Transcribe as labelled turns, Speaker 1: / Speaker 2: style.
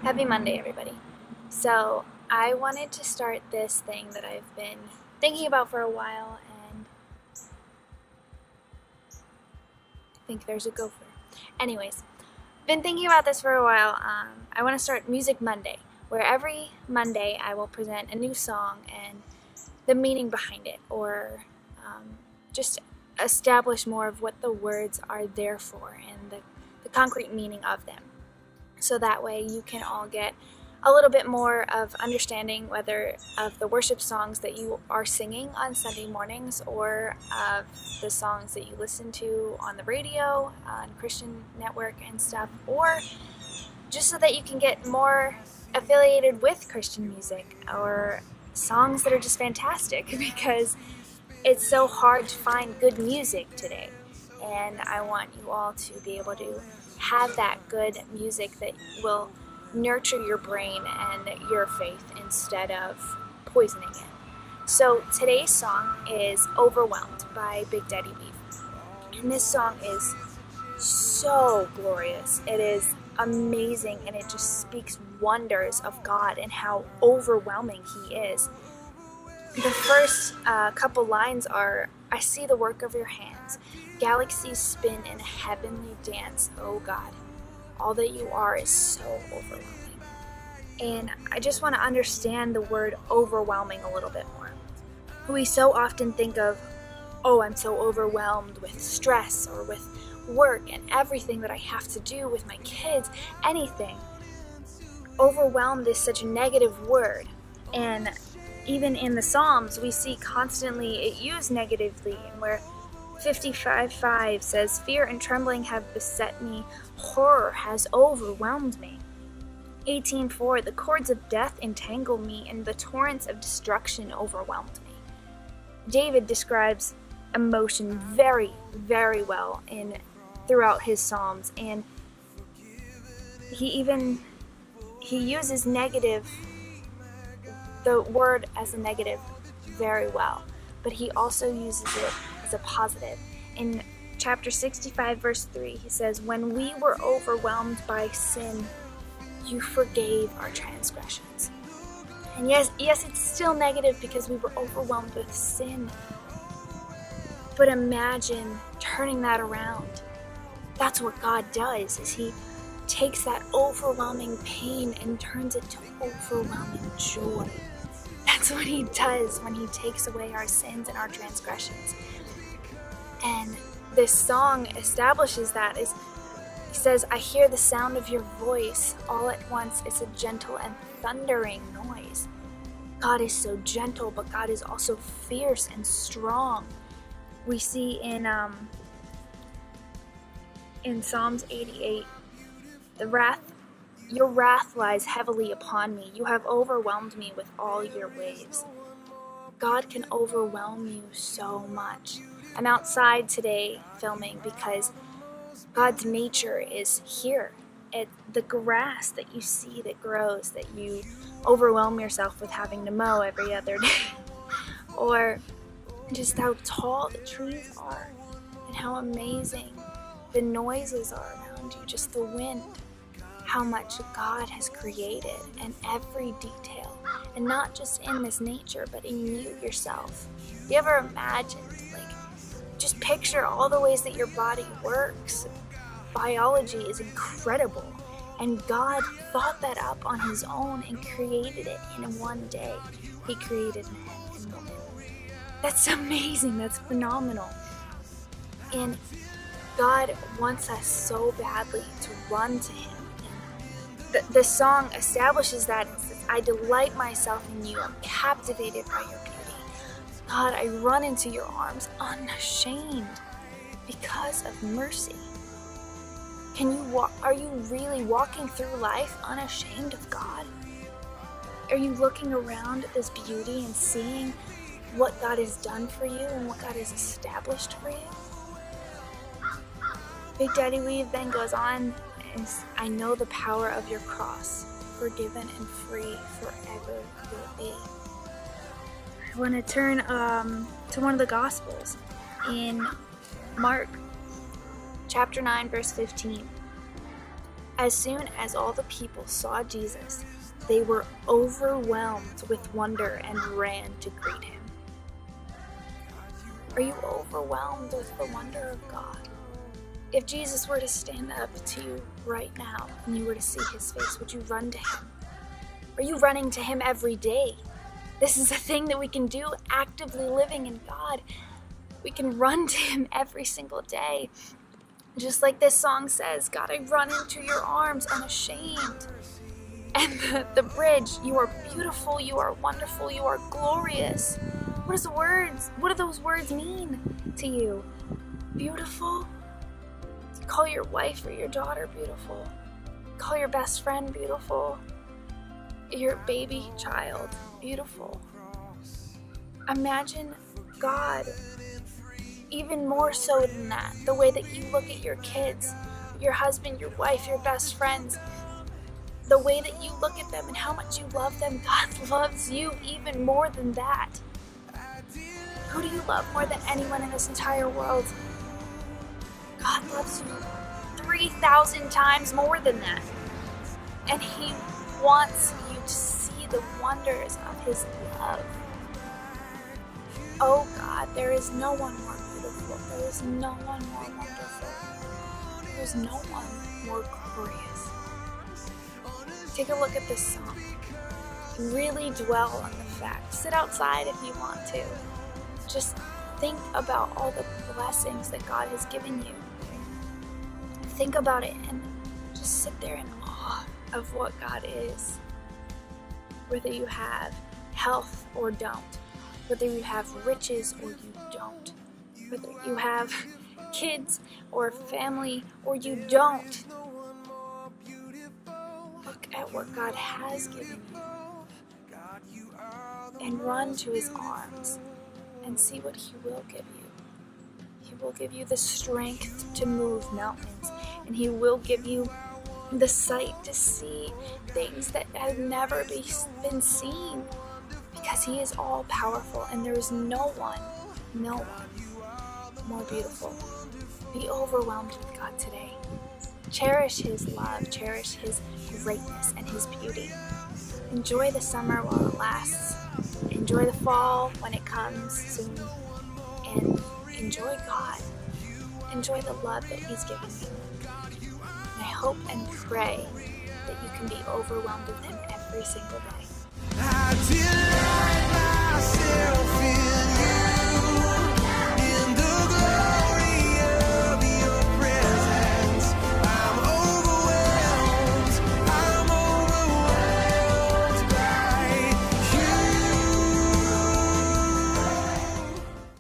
Speaker 1: Happy Monday, everybody. So, I wanted to start this thing that I've been thinking about for a while, and I think there's a gopher. Anyways, been thinking about this for a while. I want to start Music Monday, where every Monday I will present a new song and the meaning behind it, or just establish more of what the words are there for and the concrete meaning of them. So that way you can all get a little bit more of understanding, whether of the worship songs that you are singing on Sunday mornings or of the songs that you listen to on the radio, on Christian network and stuff, or just so that you can get more affiliated with Christian music or songs that are just fantastic, because it's so hard to find good music today. And I want you all to be able to have that good music that will nurture your brain and your faith instead of poisoning it. So today's song is Overwhelmed by Big Daddy Weave. And this song is so glorious. It is amazing, and it just speaks wonders of God and how overwhelming He is. The first couple lines are, "I see the work of your hands. Galaxies spin in a heavenly dance, oh God. All that you are is so overwhelming." And I just want to understand the word overwhelming a little bit more. We so often think of, oh, I'm so overwhelmed with stress or with work and everything that I have to do with my kids, anything. Overwhelmed is such a negative word, and even in the Psalms we see constantly it used negatively, and where 55:5 says, "Fear and trembling have beset me, horror has overwhelmed me." 18:4, "The cords of death entangle me, and the torrents of destruction overwhelmed me." David describes emotion very, very well throughout his Psalms, and he uses the word as a negative very well, but he also uses it as a positive. In chapter 65 verse 3, he says, "When we were overwhelmed by sin, you forgave our transgressions." And yes, it's still negative because we were overwhelmed with sin, but imagine turning that around. That's what God does, is He takes that overwhelming pain and turns it to overwhelming joy. That's what He does when He takes away our sins and our transgressions. And this song establishes that. He says, "I hear the sound of your voice. All at once it's a gentle and thundering noise." God is so gentle, but God is also fierce and strong. We see in Psalms 88, "Your wrath lies heavily upon me. You have overwhelmed me with all your waves." God can overwhelm you so much. I'm outside today filming because God's nature is here. The grass that you see that grows, that you overwhelm yourself with having to mow every other day, or just how tall the trees are and how amazing the noises are around you, just the wind, how much God has created and every detail, and not just in this nature, but in you yourself. Have you ever imagined, just picture all the ways that your body works? Biology is incredible, and God thought that up on His own and created it in one day. He created man and woman. That's amazing. That's phenomenal. And God wants us so badly to run to Him. The song establishes that and says, "I delight myself in you. I'm captivated by your beauty. God, I run into your arms unashamed because of mercy." Are you really walking through life unashamed of God? Are you looking around at this beauty and seeing what God has done for you and what God has established for you? Big Daddy Weave then goes on and says, "I know the power of your cross. Forgiven and free forever you'll be." I want to turn to one of the Gospels in Mark chapter 9 verse 15. As soon as all the people saw Jesus, they were overwhelmed with wonder and ran to greet him. Are you overwhelmed with the wonder of God? If Jesus were to stand up to you right now and you were to see his face, would you run to him? Are you running to him every day? This is a thing that we can do actively living in God. We can run to him every single day. Just like this song says, God, I run into your arms unashamed. And the bridge, you are beautiful, you are wonderful, you are glorious. What do those words mean to you? Beautiful? Call your wife or your daughter beautiful. Call your best friend beautiful. Your baby child beautiful. Imagine God even more so than that. The way that you look at your kids, your husband, your wife, your best friends. The way that you look at them and how much you love them. God loves you even more than that. Who do you love more than anyone in this entire world? God loves you 3,000 times more than that. And he wants you to see the wonders of his love. Oh God, there is no one more beautiful. There is no one more wonderful. There is no one more glorious. Take a look at this song. Really dwell on the fact. Sit outside if you want to. Just think about all the blessings that God has given you. Think about it and just sit there in awe of what God is. Whether you have health or don't. Whether you have riches or you don't. Whether you have kids or family or you don't. Look at what God has given you. And run to his arms and see what he will give you. He will give you the strength to move mountains. And he will give you the sight to see things that have never been seen. Because he is all powerful and there is no one more beautiful. Be overwhelmed with God today. Cherish his love, cherish his greatness and his beauty. Enjoy the summer while it lasts. Enjoy the fall when it comes soon. And enjoy God. Enjoy the love that he's given you. And I hope and pray that you can be overwhelmed with him every single day.